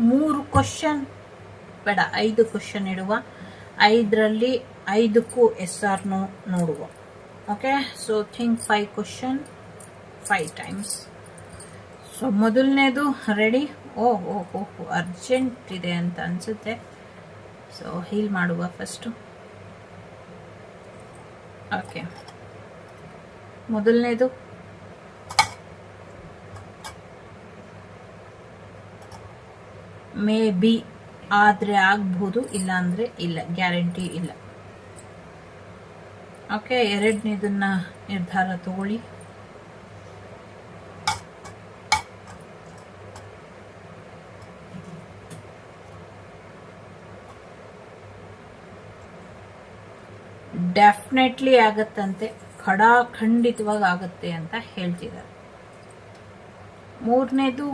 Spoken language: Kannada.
3 ಕ್ವಶನ್ ಬೇಡ, 5 ಕ್ವಶನ್ ಇಡುವ. 5ರಲ್ಲಿ 5ಕ್ಕೂ ಎಸ್ ಆರ್ ನೋ ನೋಡುವ. Okay, so think 5 question 5 times. So ಮೊದಲನೇದು ರೆಡಿ. ಓಹ್ ಅರ್ಜೆಂಟ್ ಇದೆ ಅಂತ ಅನ್ಸುತ್ತೆ. ಸೊ ಹೀಲ್ ಮಾಡುವ ಫಸ್ಟು. ಓಕೆ, ಮೊದಲನೇದು ಮೇ ಬಿ, ಆದರೆ ಆಗ್ಬಹುದು, ಇಲ್ಲ ಅಂದರೆ ಇಲ್ಲ, ಗ್ಯಾರಂಟಿ ಇಲ್ಲ. ಓಕೆ, ಎರಡನೇದನ್ನ ನಿರ್ಧಾರ ತಗೊಳ್ಳಿ. ಡೆಫಿನೆಟ್ಲಿ ಆಗತ್ತಂತೆ, ಖಂಡಿತವಾಗಿ ಆಗುತ್ತೆ ಅಂತ ಹೇಳ್ತಿದ್ದಾರೆ. ಮೂರನೇದು